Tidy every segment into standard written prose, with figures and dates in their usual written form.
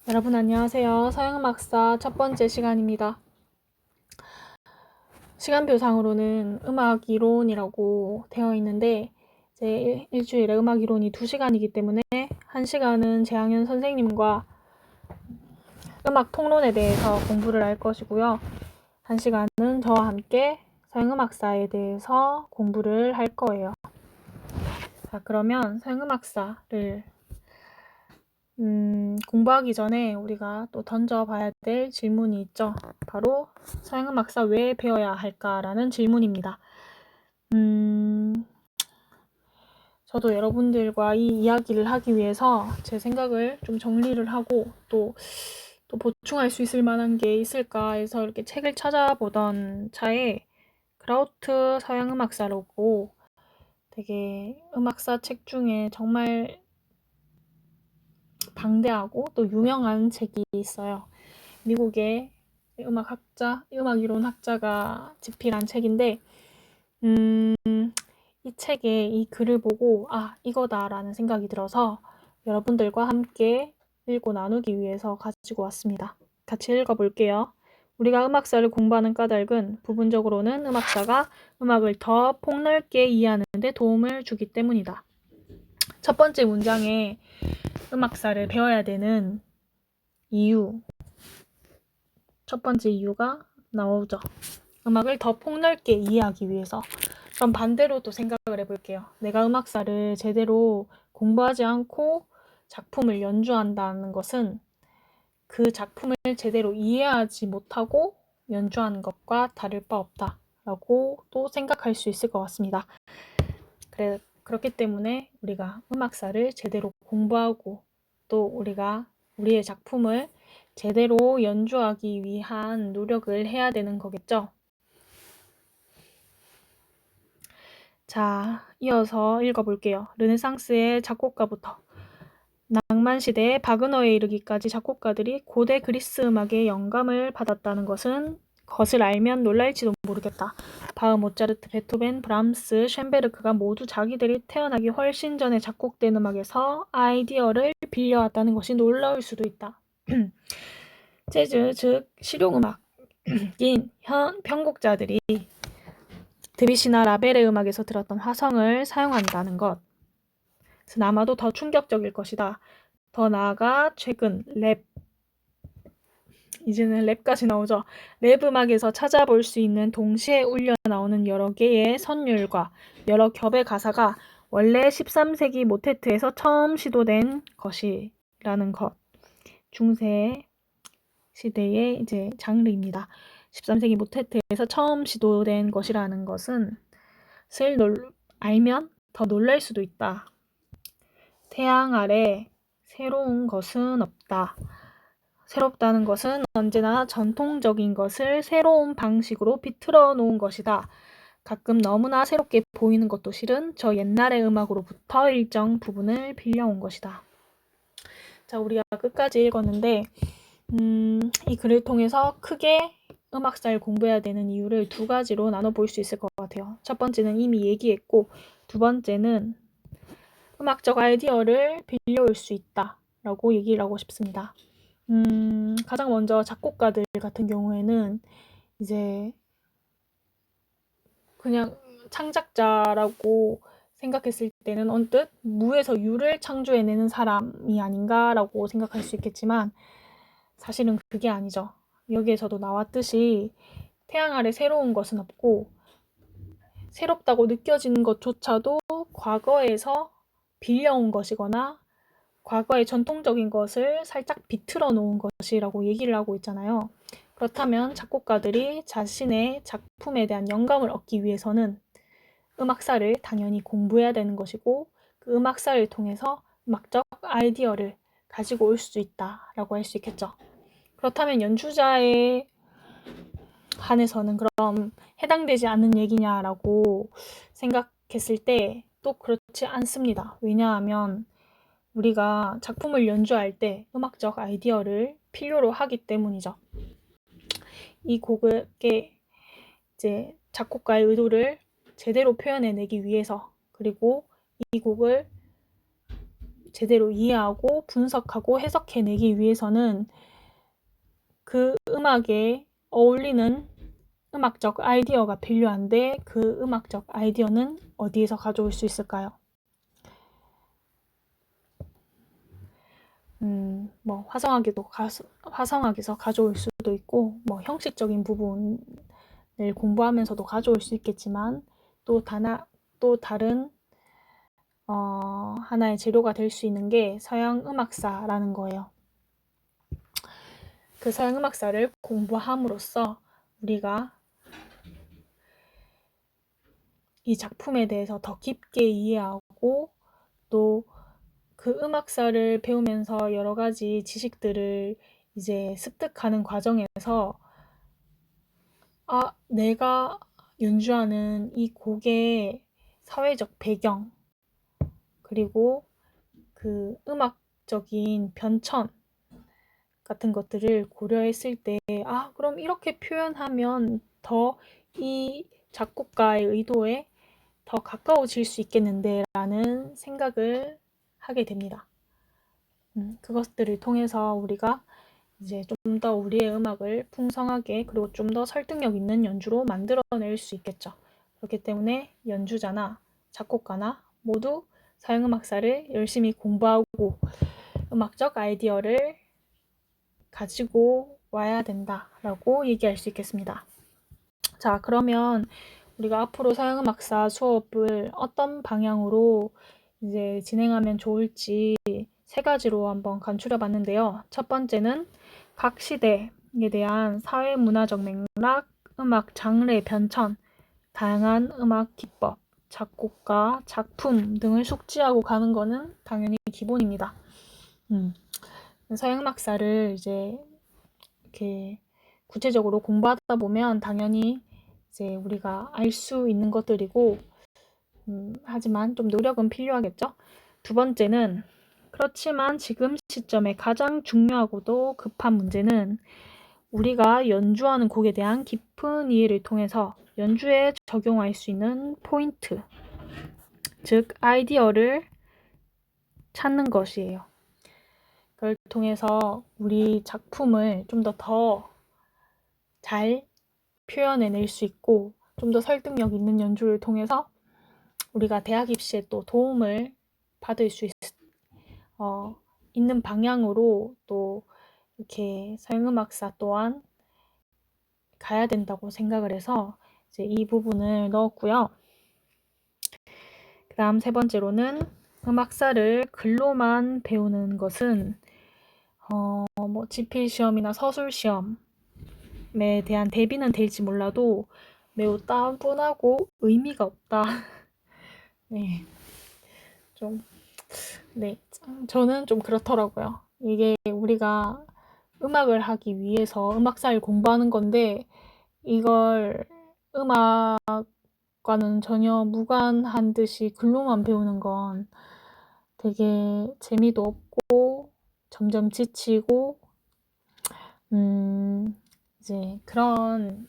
여러분 안녕하세요. 서양음악사 첫 번째 시간입니다. 시간표상으로는 음악 이론이라고 되어 있는데 이제 일주일에 음악 이론이 2시간이기 때문에 1시간은 재학년 선생님과 음악 통론에 대해서 공부를 할 것이고요. 1시간은 저와 함께 서양음악사에 대해서 공부를 할 거예요. 자, 그러면 서양음악사를 공부하기 전에 우리가 또 던져봐야 될 질문이 있죠. 바로 서양음악사 왜 배워야 할까라는 질문입니다. 저도 여러분들과 이 이야기를 하기 위해서 제 생각을 좀 정리를 하고 또 보충할 수 있을 만한 게 있을까 해서 이렇게 책을 찾아보던 차에 크라우트 서양음악사라고 되게 음악사 책 중에 정말 방대하고 또 유명한 책이 있어요. 미국의 음악 이론 학자가 집필한 책인데, 이 책에 이 글을 보고, 이거다라는 생각이 들어서 여러분들과 함께 읽고 나누기 위해서 가지고 왔습니다. 같이 읽어볼게요. 우리가 음악사를 공부하는 까닭은 부분적으로는 음악사가 음악을 더 폭넓게 이해하는 데 도움을 주기 때문이다. 첫 번째 문장에 음악사를 배워야 되는 이유, 첫 번째 이유가 나오죠. 음악을 더 폭넓게 이해하기 위해서. 그럼 반대로 또 생각을 해볼게요. 내가 음악사를 제대로 공부하지 않고 작품을 연주한다는 것은 그 작품을 제대로 이해하지 못하고 연주하는 것과 다를 바 없다라고 또 생각할 수 있을 것 같습니다. 그렇기 때문에 우리가 음악사를 제대로 공부하고 또 우리가 우리의 작품을 제대로 연주하기 위한 노력을 해야 되는 거겠죠. 자, 이어서 읽어볼게요. 르네상스의 작곡가부터 낭만 시대의 바그너에 이르기까지 작곡가들이 고대 그리스 음악의 영감을 받았다는 것을 알면 놀랄지도 모르겠다. 바흐, 모차르트, 베토벤, 브람스, 쉔베르크가 모두 자기들이 태어나기 훨씬 전에 작곡된 음악에서 아이디어를 빌려왔다는 것이 놀라울 수도 있다. 재즈, 즉 실용음악인 편곡자들이 드뷔시나 라벨의 음악에서 들었던 화성을 사용한다는 것은 아마도 더 충격적일 것이다. 더 나아가 최근 이제는 랩까지 나오죠. 랩 음악에서 찾아볼 수 있는 동시에 울려 나오는 여러 개의 선율과 여러 겹의 가사가 원래 13세기 모테트에서 처음 시도된 것이라는 것. 중세 시대의 이제 장르입니다. 13세기 모테트에서 처음 시도된 것이라는 것은 알면 더 놀랄 수도 있다. 태양 아래 새로운 것은 없다. 새롭다는 것은 언제나 전통적인 것을 새로운 방식으로 비틀어 놓은 것이다. 가끔 너무나 새롭게 보이는 것도 실은 저 옛날의 음악으로부터 일정 부분을 빌려온 것이다. 자, 우리가 끝까지 읽었는데 이 글을 통해서 크게 음악사를 공부해야 되는 이유를 2가지로 나눠볼 수 있을 것 같아요. 첫 번째는 이미 얘기했고, 두 번째는 음악적 아이디어를 빌려올 수 있다라고 얘기를 하고 싶습니다. 가장 먼저 작곡가들 같은 경우에는 이제 그냥 창작자라고 생각했을 때는 언뜻 무에서 유를 창조해내는 사람이 아닌가라고 생각할 수 있겠지만 사실은 그게 아니죠. 여기에서도 나왔듯이 태양 아래 새로운 것은 없고 새롭다고 느껴지는 것조차도 과거에서 빌려온 것이거나 과거의 전통적인 것을 살짝 비틀어 놓은 것이라고 얘기를 하고 있잖아요. 그렇다면 작곡가들이 자신의 작품에 대한 영감을 얻기 위해서는 음악사를 당연히 공부해야 되는 것이고 그 음악사를 통해서 음악적 아이디어를 가지고 올 수 있다라고 할 수 있겠죠. 그렇다면 연주자에 한해서는 그럼 해당되지 않는 얘기냐라고 생각했을 때 또 그렇지 않습니다. 왜냐하면 우리가 작품을 연주할 때 음악적 아이디어를 필요로 하기 때문이죠. 이 곡의 이제 작곡가의 의도를 제대로 표현해내기 위해서 그리고 이 곡을 제대로 이해하고 분석하고 해석해내기 위해서는 그 음악에 어울리는 음악적 아이디어가 필요한데 그 음악적 아이디어는 어디에서 가져올 수 있을까요? 뭐 화성학에서 가져올 수도 있고 뭐 형식적인 부분을 공부하면서도 가져올 수 있겠지만 또 다른 하나의 재료가 될 수 있는 게 서양 음악사라는 거예요. 그 서양 음악사를 공부함으로써 우리가 이 작품에 대해서 더 깊게 이해하고 또 그 음악사를 배우면서 여러 가지 지식들을 이제 습득하는 과정에서 내가 연주하는 이 곡의 사회적 배경 그리고 그 음악적인 변천 같은 것들을 고려했을 때 그럼 이렇게 표현하면 더 이 작곡가의 의도에 더 가까워질 수 있겠는데 라는 생각을 하게 됩니다. 그것들을 통해서 우리가 이제 좀 더 우리의 음악을 풍성하게 그리고 좀 더 설득력 있는 연주로 만들어낼 수 있겠죠. 그렇기 때문에 연주자나 작곡가나 모두 서양음악사를 열심히 공부하고 음악적 아이디어를 가지고 와야 된다라고 얘기할 수 있겠습니다. 자, 그러면 우리가 앞으로 서양음악사 수업을 어떤 방향으로 이제 진행하면 좋을지 3가지로 한번 간추려 봤는데요. 첫 번째는 각 시대에 대한 사회문화적 맥락, 음악 장르의 변천, 다양한 음악 기법, 작곡가, 작품 등을 숙지하고 가는 거는 당연히 기본입니다. 서양음악사를 이제 이렇게 구체적으로 공부하다 보면 당연히 이제 우리가 알 수 있는 것들이고 하지만 좀 노력은 필요하겠죠. 두 번째는 그렇지만 지금 시점에 가장 중요하고도 급한 문제는 우리가 연주하는 곡에 대한 깊은 이해를 통해서 연주에 적용할 수 있는 포인트, 즉 아이디어를 찾는 것이에요. 그걸 통해서 우리 작품을 좀 더 잘 표현해낼 수 있고 좀 더 설득력 있는 연주를 통해서 우리가 대학 입시에 또 도움을 받을 수 있는 방향으로 또 이렇게 서양음악사 또한 가야 된다고 생각을 해서 이제 이 부분을 넣었고요. 그 다음 3번째로는 음악사를 글로만 배우는 것은 뭐 지필시험이나 서술시험에 대한 대비는 될지 몰라도 매우 따분하고 의미가 없다. 네, 저는 좀 그렇더라고요. 이게 우리가 음악을 하기 위해서 음악사를 공부하는 건데 이걸 음악과는 전혀 무관한 듯이 글로만 배우는 건 되게 재미도 없고 점점 지치고 이제 그런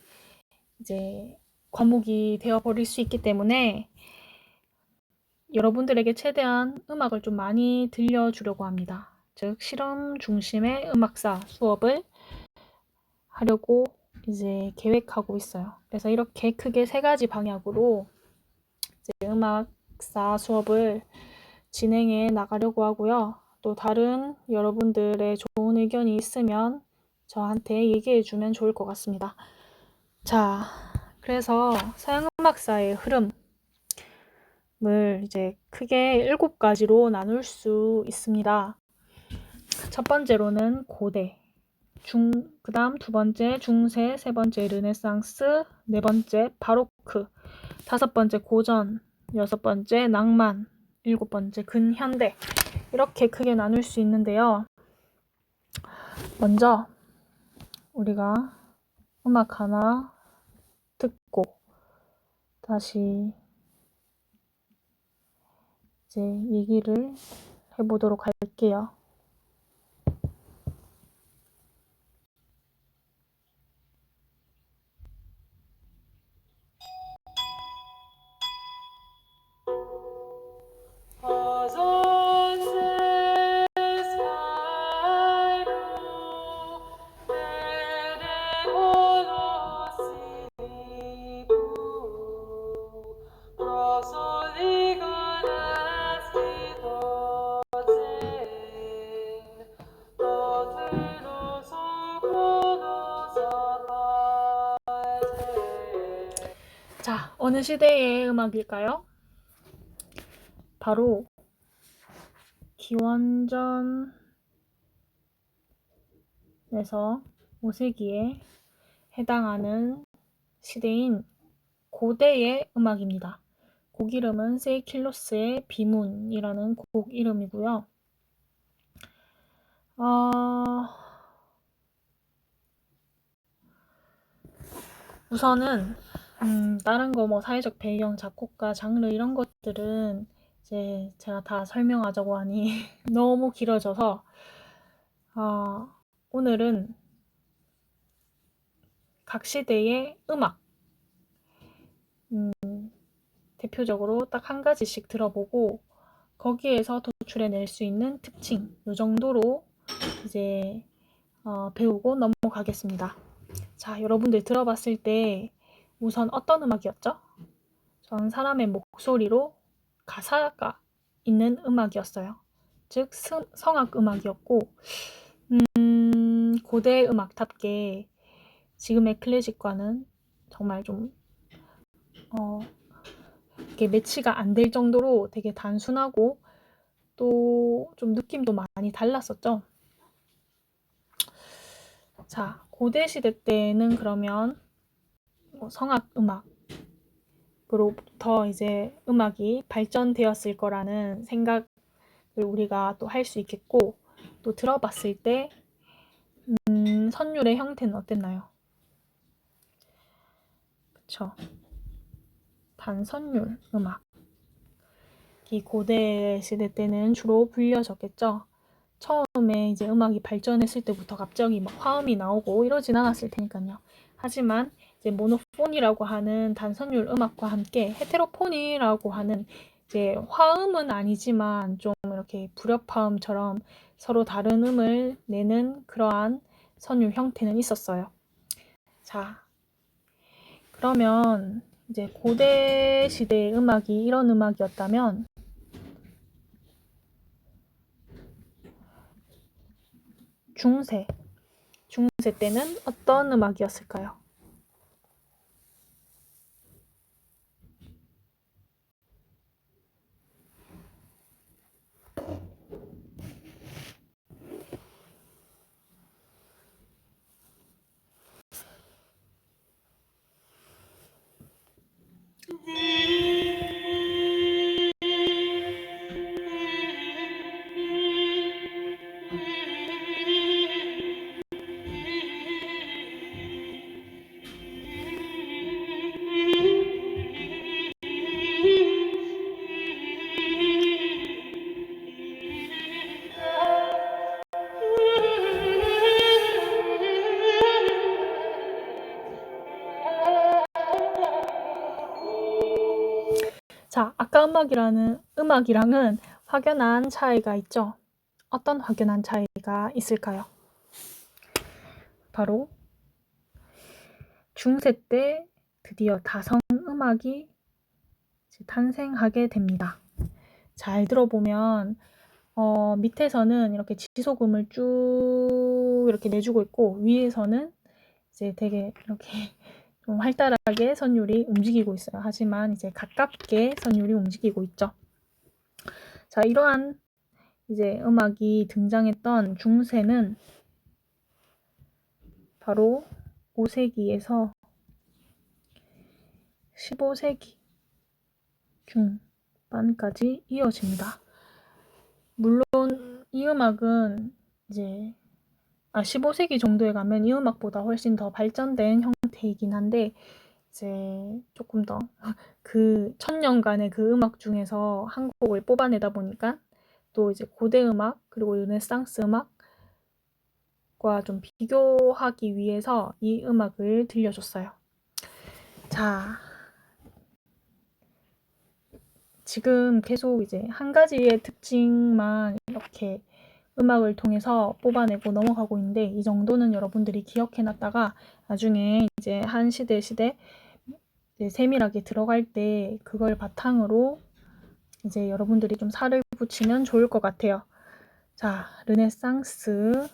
과목이 되어버릴 수 있기 때문에 여러분들에게 최대한 음악을 좀 많이 들려주려고 합니다. 즉 실험 중심의 음악사 수업을 하려고 이제 계획하고 있어요. 그래서 이렇게 크게 3가지 방향으로 이제 음악사 수업을 진행해 나가려고 하고요. 또 다른 여러분들의 좋은 의견이 있으면 저한테 얘기해 주면 좋을 것 같습니다. 자, 그래서 서양음악사의 흐름을 이제 크게 7가지로 나눌 수 있습니다. 첫 번째로는 고대, 그 다음 2번째 중세, 3번째 르네상스, 4번째 바로크, 5번째 고전, 6번째 낭만, 7번째 근현대 이렇게 크게 나눌 수 있는데요. 먼저 우리가 음악 하나 듣고 다시 이제 얘기를 해보도록 할게요. 자, 어느 시대의 음악일까요? 바로 기원전에서 5세기에 해당하는 시대인 고대의 음악입니다. 곡 이름은 세이킬로스의 비문이라는 곡 이름이고요. 우선은 다른 거 뭐 사회적 배경, 작곡가, 장르 이런 것들은 이제 제가 다 설명하자고 하니 너무 길어져서 오늘은 각 시대의 음악 대표적으로 딱 한 가지씩 들어보고 거기에서 도출해낼 수 있는 특징 이 정도로 이제 배우고 넘어가겠습니다. 자, 여러분들 들어봤을 때 우선 어떤 음악이었죠? 전 사람의 목소리로 가사가 있는 음악이었어요. 즉 성악 음악이었고 고대 음악답게 지금의 클래식과는 정말 좀 이렇게 매치가 안 될 정도로 되게 단순하고 또 좀 느낌도 많이 달랐었죠. 자, 고대 시대 때는 그러면 성악 음악으로부터 이제 음악이 발전되었을 거라는 생각을 우리가 또 할 수 있겠고, 또 들어봤을 때 선율의 형태는 어땠나요? 그쵸? 단선율 음악. 이 고대 시대 때는 주로 불려졌겠죠. 처음에 이제 음악이 발전했을 때부터 갑자기 막 화음이 나오고 이러진 않았을 테니까요. 하지만 이제 모노폰이라고 하는 단선율 음악과 함께 헤테로폰이라고 하는 이제 화음은 아니지만 좀 이렇게 불협화음처럼 서로 다른 음을 내는 그러한 선율 형태는 있었어요. 자, 그러면 이제 고대 시대의 음악이 이런 음악이었다면 중세 때는 어떤 음악이었을까요? 자, 아까 음악이랑은 확연한 차이가 있죠. 어떤 확연한 차이가 있을까요? 바로 중세 때 드디어 다성 음악이 탄생하게 됩니다. 잘 들어보면 밑에서는 이렇게 지소금을 쭉 이렇게 내주고 있고 위에서는 이제 되게 이렇게 좀 활달하게 선율이 움직이고 있어요. 하지만 이제 가깝게 선율이 움직이고 있죠. 자, 이러한 이제 음악이 등장했던 중세는 바로 5세기에서 15세기 중반까지 이어집니다. 물론 이 음악은 이제 15세기 정도에 가면 이 음악보다 훨씬 더 발전된 형태이긴 한데 이제 조금 더 그 1000년간의 그 음악 중에서 한 곡을 뽑아내다 보니까 또 이제 고대 음악 그리고 르네상스 음악과 좀 비교하기 위해서 이 음악을 들려줬어요. 자, 지금 계속 이제 한 가지의 특징만 이렇게 음악을 통해서 뽑아내고 넘어가고 있는데 이 정도는 여러분들이 기억해놨다가 나중에 이제 한 시대 이제 세밀하게 들어갈 때 그걸 바탕으로 이제 여러분들이 좀 살을 붙이면 좋을 것 같아요. 자, 르네상스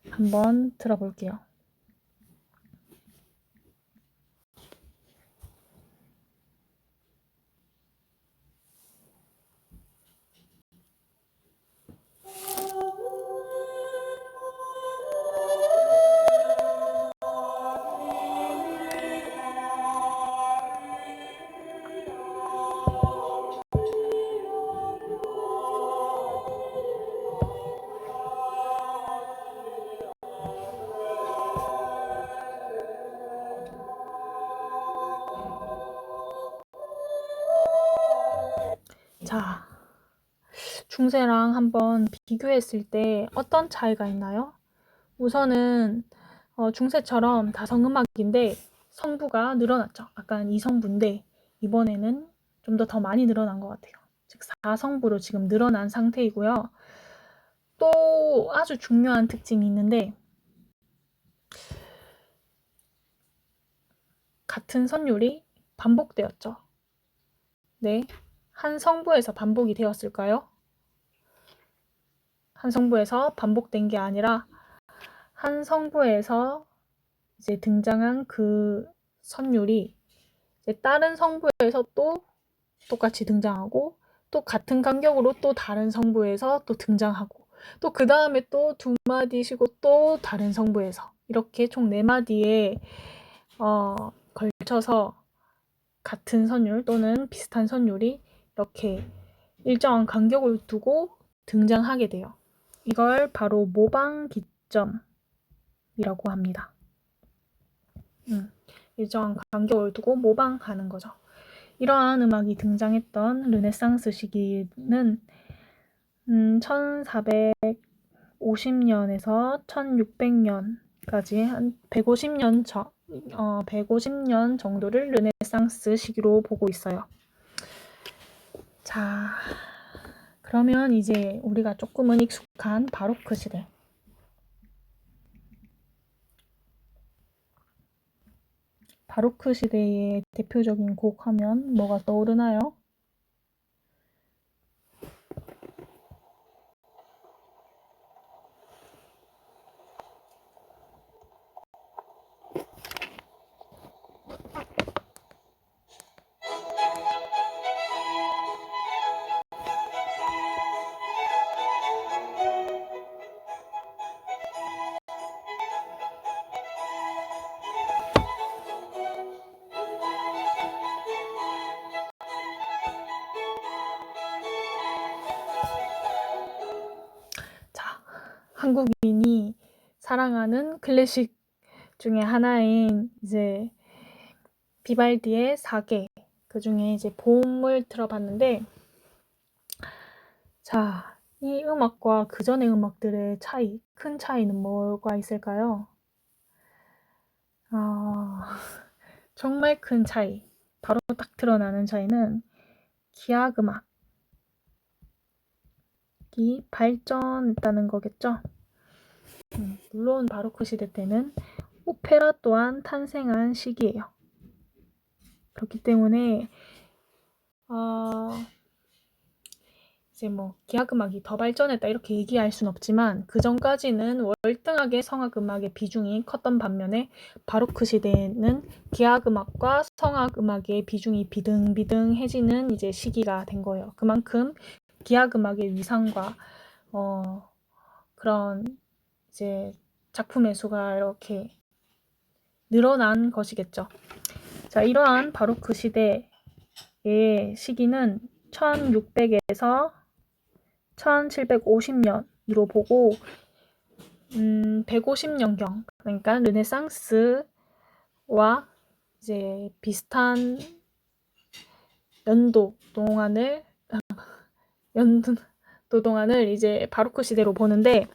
한번 들어볼게요. 중세랑 한번 비교했을 때 어떤 차이가 있나요? 우선은 중세처럼 다성음악인데 성부가 늘어났죠. 아까는 2성부인데 이번에는 좀 더 많이 늘어난 것 같아요. 즉 4성부로 지금 늘어난 상태이고요. 또 아주 중요한 특징이 있는데 같은 선율이 반복되었죠. 네, 한 성부에서 반복이 되었을까요? 한 성부에서 반복된 게 아니라 한 성부에서 이제 등장한 그 선율이 이제 다른 성부에서 또 똑같이 등장하고 또 같은 간격으로 또 다른 성부에서 또 등장하고 또 그 다음에 또 2마디 쉬고 또 다른 성부에서 이렇게 총 4마디에 걸쳐서 같은 선율 또는 비슷한 선율이 이렇게 일정한 간격을 두고 등장하게 돼요. 이걸 바로 모방 기점이라고 합니다. 일정한 간격을 두고 모방하는 거죠. 이러한 음악이 등장했던 르네상스 시기는 1450년에서 1600년까지 한 150년 정도를 르네상스 시기로 보고 있어요. 자, 그러면 이제 우리가 조금은 익숙한 바로크 시대. 바로크 시대의 대표적인 곡 하면 뭐가 떠오르나요? 자, 한국인이 사랑하는 클래식 중에 하나인 이제 비발디의 사계, 그 중에 이제 봄을 들어봤는데, 자, 이 음악과 그 전의 음악들의 차이, 큰 차이는 뭐가 있을까요? 정말 큰 차이, 바로 딱 드러나는 차이는 기악 음악이 발전했다는 거겠죠. 물론 바로크 시대 때는 오페라 또한 탄생한 시기예요. 그렇기 때문에 이제 뭐 기악음악이 더 발전했다 이렇게 얘기할 순 없지만 그 전까지는 월등하게 성악음악의 비중이 컸던 반면에 바로크 시대에는 기악음악과 성악음악의 비중이 비등비등해지는 이제 시기가 된 거예요. 그만큼 기악음악의 위상과 그런 이제 작품의 수가 이렇게 늘어난 것이겠죠. 자, 이러한 바로크 시대의 시기는 1600에서 1750년으로 보고 150년경, 그러니까 르네상스와 이제 비슷한 연도 동안을 이제 바로크 시대로 보는데,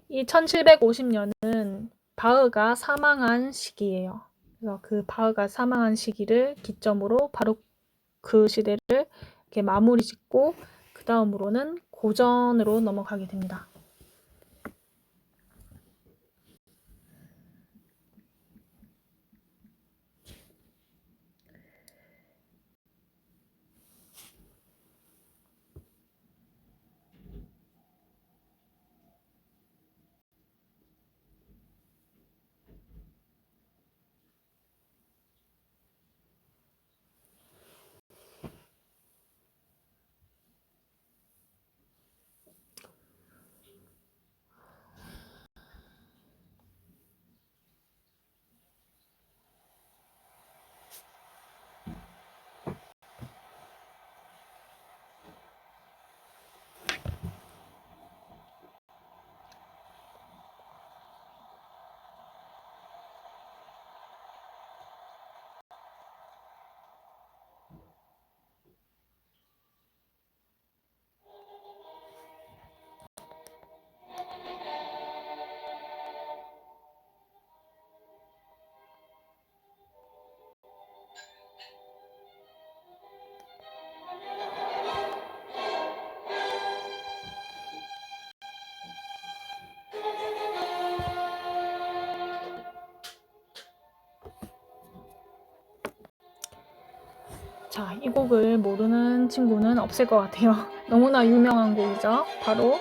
이 1750년은 바흐가 사망한 시기예요. 그래서 그 바흐가 사망한 시기를 기점으로 바로크 시대를 이렇게 마무리 짓고 그 다음으로는 고전으로 넘어가게 됩니다. 자, 이 곡을 모르는 친구는 없을 것 같아요. 너무나 유명한 곡이죠. 바로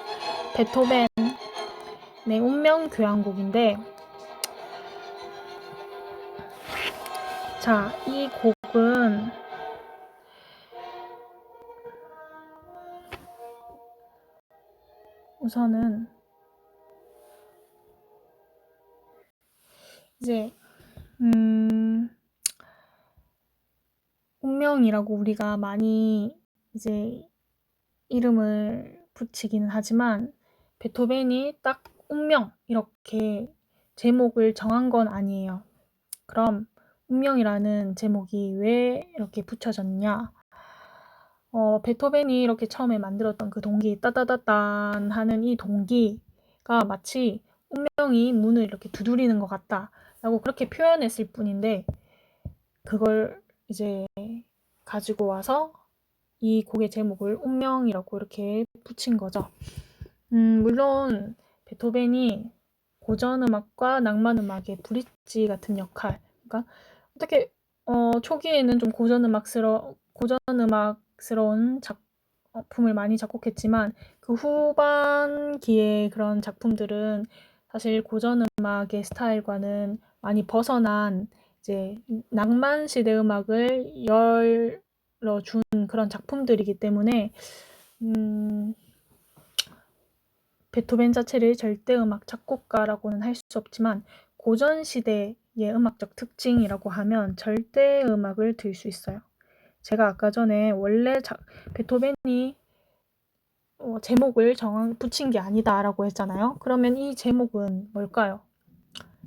베토벤의 운명교향곡인데, 자, 이 곡은 우선은 이제 운명이라고 우리가 많이 이제 이름을 붙이기는 하지만 베토벤이 딱 운명 이렇게 제목을 정한 건 아니에요. 그럼 운명이라는 제목이 왜 이렇게 붙여졌냐? 베토벤이 이렇게 처음에 만들었던 그 동기, 따다다단 하는 이 동기가 마치 운명이 문을 이렇게 두드리는 것 같다라고 그렇게 표현했을 뿐인데, 그걸 이제 가지고 와서 이 곡의 제목을 운명이라고 이렇게 붙인 거죠. 물론 베토벤이 고전음악과 낭만음악의 브릿지 같은 역할, 그러니까 어떻게 초기에는 좀 고전음악스러운 작품을 많이 작곡했지만 그 후반기의 그런 작품들은 사실 고전음악의 스타일과는 많이 벗어난 이제 낭만 시대 음악을 열어준 그런 작품들이기 때문에 베토벤 자체를 절대음악 작곡가라고는 할 수 없지만 고전 시대의 음악적 특징이라고 하면 절대음악을 들 수 있어요. 제가 아까 전에 원래 베토벤이 제목을 붙인 게 아니다라고 했잖아요. 그러면 이 제목은 뭘까요?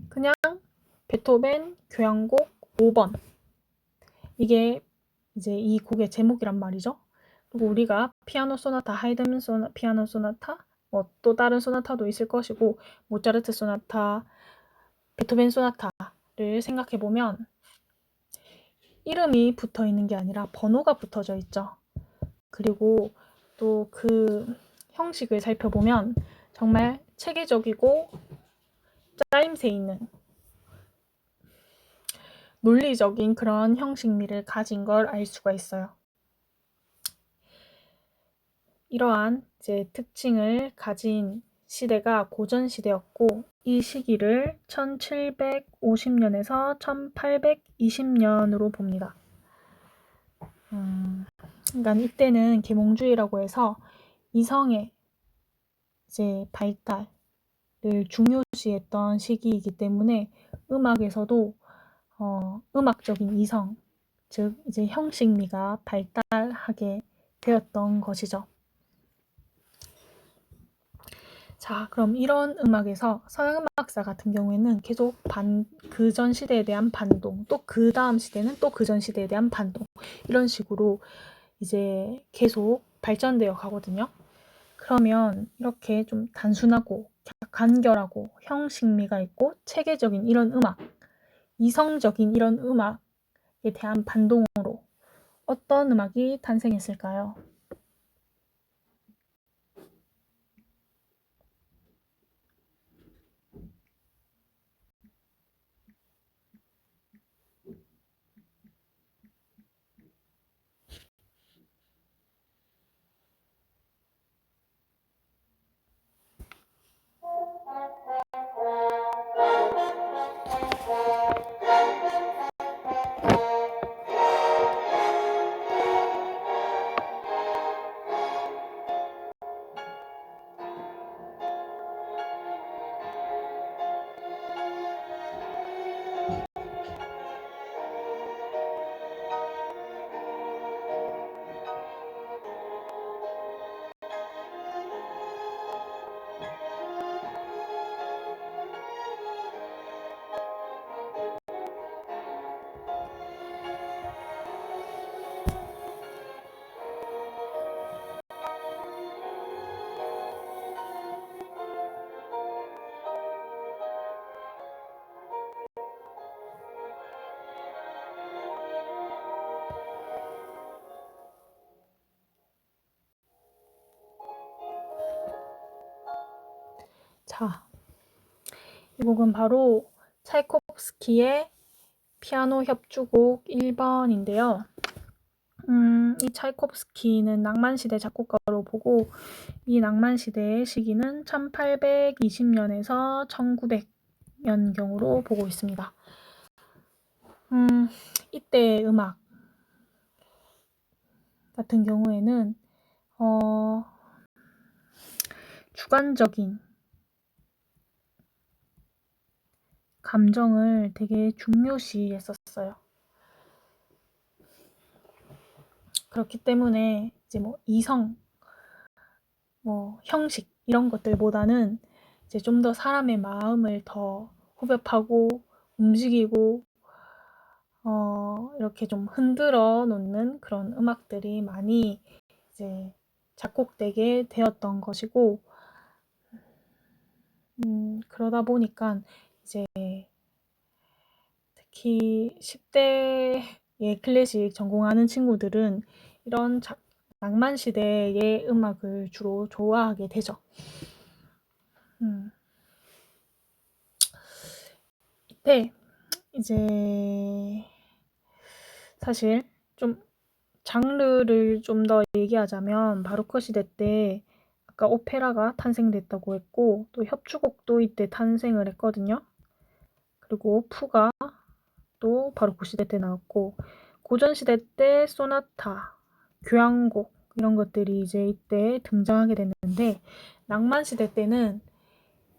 그냥 베토벤 교향곡 5번. 이게 이제 이 곡의 제목이란 말이죠. 그리고 우리가 피아노 소나타, 하이드만 피아노 소나타, 또 다른 소나타도 있을 것이고 모차르트 소나타, 베토벤 소나타를 생각해 보면 이름이 붙어 있는 게 아니라 번호가 붙어져 있죠. 그리고 또 그 형식을 살펴보면 정말 체계적이고 짜임새 있는 논리적인 그런 형식미를 가진 걸 알 수가 있어요. 이러한 이제 특징을 가진 시대가 고전 시대였고, 이 시기를 1750년에서 1820년으로 봅니다. 그러니까 이때는 계몽주의라고 해서 이성의 이제 발달을 중요시했던 시기이기 때문에 음악에서도 음악적인 이성, 즉 이제 형식미가 발달하게 되었던 것이죠. 자, 그럼 이런 음악에서 서양 음악사 같은 경우에는 계속 그전 시대에 대한 반동, 또 그 다음 시대는 또 그전 시대에 대한 반동, 이런 식으로 이제 계속 발전되어 가거든요. 그러면 이렇게 좀 단순하고 간결하고 형식미가 있고 체계적인 이런 음악, 이성적인 이런 음악에 대한 반동으로 어떤 음악이 탄생했을까요? 자, 이 곡은 바로 차이코프스키의 피아노 협주곡 1번인데요. 이 차이콥스키는 낭만시대 작곡가로 보고 이 낭만시대의 시기는 1820년에서 1900년경으로 보고 있습니다. 이때의 음악 같은 경우에는 주관적인 감정을 되게 중요시했었어요. 그렇기 때문에 이제 뭐 이성, 뭐 형식 이런 것들보다는 이제 좀 더 사람의 마음을 더 후벼파고 움직이고 이렇게 좀 흔들어 놓는 그런 음악들이 많이 이제 작곡되게 되었던 것이고, 그러다 보니까 이제 특히 10대의 클래식 전공하는 친구들은 이런 낭만 시대의 음악을 주로 좋아하게 되죠. 이때 이제 사실 좀 장르를 좀 더 얘기하자면 바로크 시대 때 아까 오페라가 탄생됐다고 했고 또 협주곡도 이때 탄생을 했거든요. 그리고 푸가 또 바로크 시대 때 나왔고 고전 시대 때 소나타, 교향곡 이런 것들이 이제 이때 등장하게 됐는데 낭만 시대 때는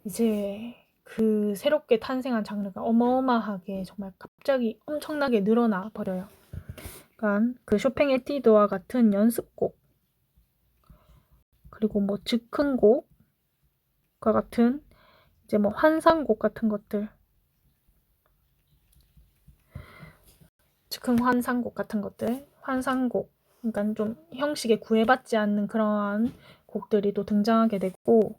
이제 그 새롭게 탄생한 장르가 어마어마하게 정말 갑자기 엄청나게 늘어나 버려요. 그러니까 그 쇼팽 에뛰드와 같은 연습곡 그리고 뭐 즉흥곡과 같은 이제 뭐 환상곡 같은 것들 즉흥 환상곡 같은 것들 환상곡 그러니까 좀 형식에 구애받지 않는 그러한 곡들이 또 등장하게 되고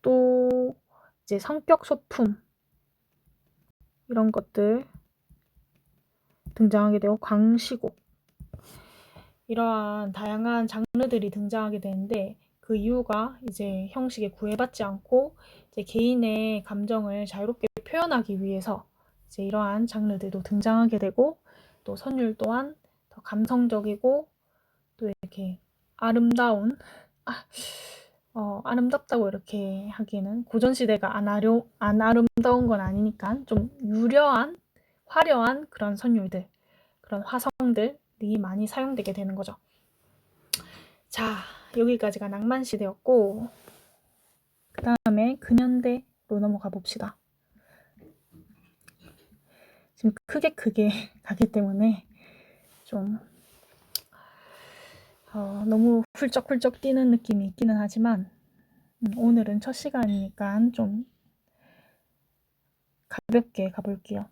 또 이제 성격 소품 이런 것들 등장하게 되고 광시곡 이러한 다양한 장르들이 등장하게 되는데 그 이유가 이제 형식에 구애받지 않고 이제 개인의 감정을 자유롭게 표현하기 위해서 이제 이러한 장르들도 등장하게 되고 또 선율 또한 더 감성적이고 또 이렇게 아름다운 아름답다고 이렇게 하기에는 고전 시대가 안 아름다운 건 아니니까 좀 유려한 화려한 그런 선율들 그런 화성들이 많이 사용되게 되는 거죠. 자, 여기까지가 낭만 시대였고 그 다음에 근현대로 넘어가 봅시다. 지금 크게 가기 때문에 좀 너무 훌쩍훌쩍 뛰는 느낌이 있기는 하지만 오늘은 첫 시간이니까 좀 가볍게 가볼게요.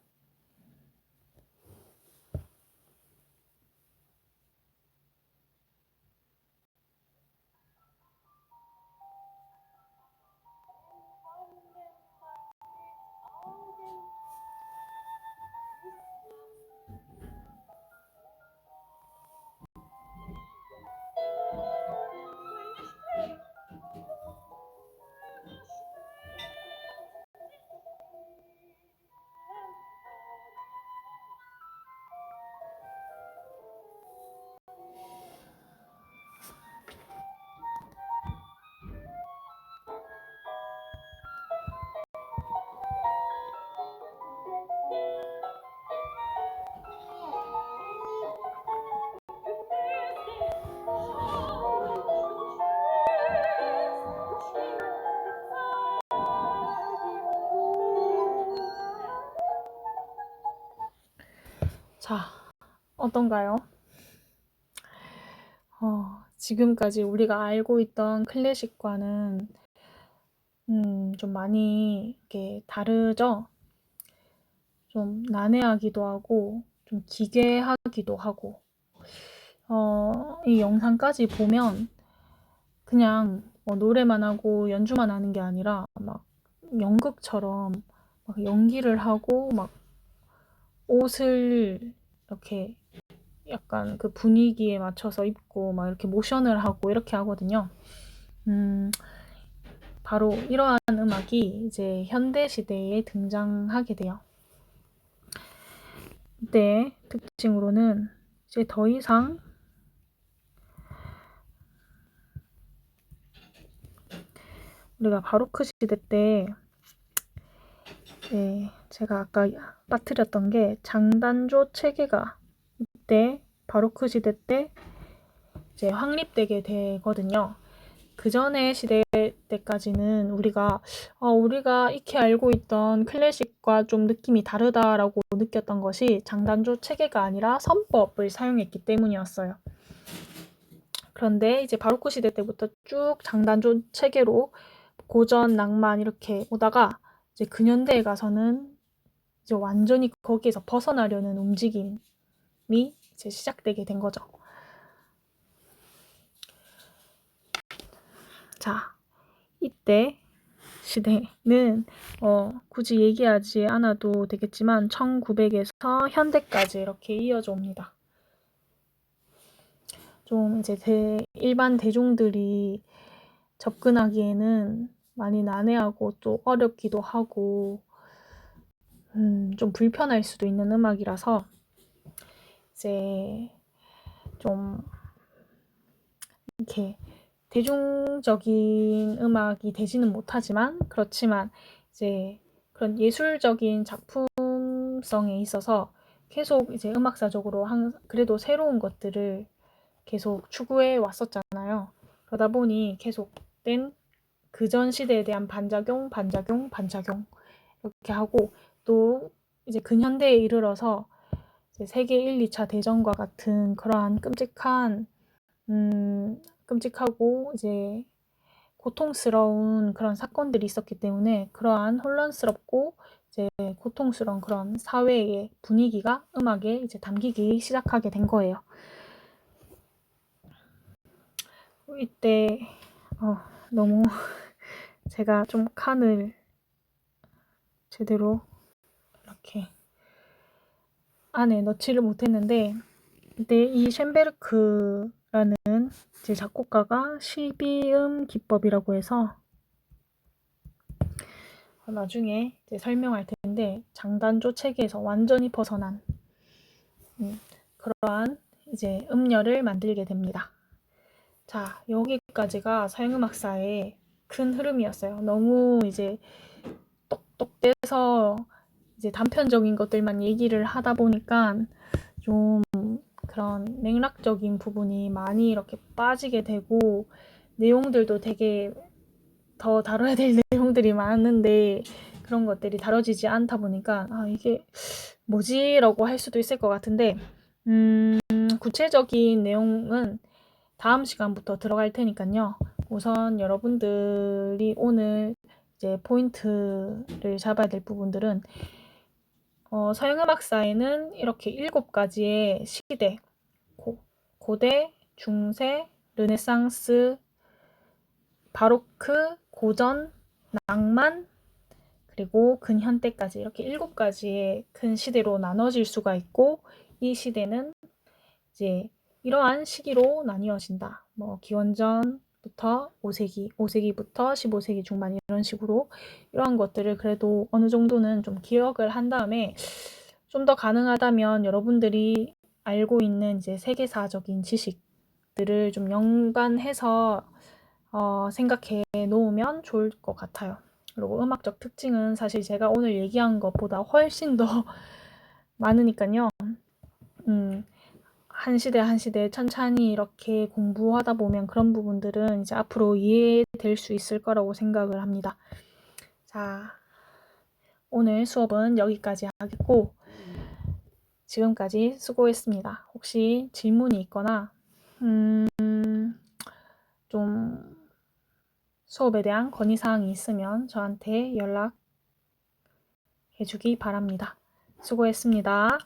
자, 어떤가요? 지금까지 우리가 알고 있던 클래식과는 좀 많이 이렇게 다르죠? 좀 난해하기도 하고 좀 기괴하기도 하고 이 영상까지 보면 그냥 노래만 하고 연주만 하는 게 아니라 막 연극처럼 막 연기를 하고 막 옷을 이렇게 약간 그 분위기에 맞춰서 입고 막 이렇게 모션을 하고 이렇게 하거든요. 바로 이러한 음악이 이제 현대 시대에 등장하게 돼요. 이때 특징으로는 이제 더 이상 우리가 바로크 시대 때 제가 아까 빠뜨렸던 게 장단조 체계가 이때 바로크 시대 때 이제 확립되게 되거든요. 그 전에 시대 때까지는 우리가 익히 알고 있던 클래식과 좀 느낌이 다르다라고 느꼈던 것이 장단조 체계가 아니라 선법을 사용했기 때문이었어요. 그런데 이제 바로크 시대 때부터 쭉 장단조 체계로 고전, 낭만 이렇게 오다가 이제 근현대에 가서는 이제 완전히 거기에서 벗어나려는 움직임이 이제 시작되게 된 거죠. 자, 이때 시대는 굳이 얘기하지 않아도 되겠지만 1900에서 현대까지 이렇게 이어져 옵니다. 좀 이제 일반 대중들이 접근하기에는 많이 난해하고 또 어렵기도 하고 좀 불편할 수도 있는 음악이라서 이제 좀 이렇게 대중적인 음악이 되지는 못하지만 그렇지만 이제 그런 예술적인 작품성에 있어서 계속 이제 음악사적으로 그래도 새로운 것들을 계속 추구해 왔었잖아요. 그러다 보니 계속된 그전 시대에 대한 반작용 이렇게 하고 또 이제 근현대에 이르러서 이제 세계 1, 2차 대전과 같은 그러한 끔찍하고 이제 고통스러운 그런 사건들이 있었기 때문에 그러한 혼란스럽고 이제 고통스러운 그런 사회의 분위기가 음악에 이제 담기기 시작하게 된 거예요. 이때 너무 제가 좀 칸을 제대로 이렇게 안에 넣지를 못했는데 이때 이 쉔베르크라는 이제 작곡가가 12음 기법이라고 해서 나중에 이제 설명할 텐데 장단조 체계에서 완전히 벗어난 그러한 이제 음열을 만들게 됩니다. 자, 여기까지가 서양음악사의 큰 흐름이었어요. 너무 이제 똑똑돼서 이제 단편적인 것들만 얘기를 하다 보니까 좀 그런 맥락적인 부분이 많이 이렇게 빠지게 되고 내용들도 되게 더 다뤄야 될 내용들이 많은데 그런 것들이 다뤄지지 않다 보니까 이게 뭐지? 라고 할 수도 있을 것 같은데 구체적인 내용은 다음 시간부터 들어갈 테니까요. 우선 여러분들이 오늘 이제 포인트를 잡아야 될 부분들은 서양음악사에는 이렇게 7가지의 시대, 고대, 중세, 르네상스, 바로크, 고전, 낭만, 그리고 근현대까지 이렇게 7가지의 큰 시대로 나눠질 수가 있고 이 시대는 이제 이러한 시기로 나뉘어진다. 기원전부터 5세기부터 15세기 중반 이런 식으로 이러한 것들을 그래도 어느 정도는 좀 기억을 한 다음에 좀 더 가능하다면 여러분들이 알고 있는 이제 세계사적인 지식들을 좀 연관해서 생각해 놓으면 좋을 것 같아요. 그리고 음악적 특징은 사실 제가 오늘 얘기한 것보다 훨씬 더 많으니까요. 한 시대 한 시대 천천히 이렇게 공부하다 보면 그런 부분들은 이제 앞으로 이해될 수 있을 거라고 생각을 합니다. 자, 오늘 수업은 여기까지 하겠고 지금까지 수고했습니다. 혹시 질문이 있거나 좀 수업에 대한 건의사항이 있으면 저한테 연락해 주기 바랍니다. 수고했습니다.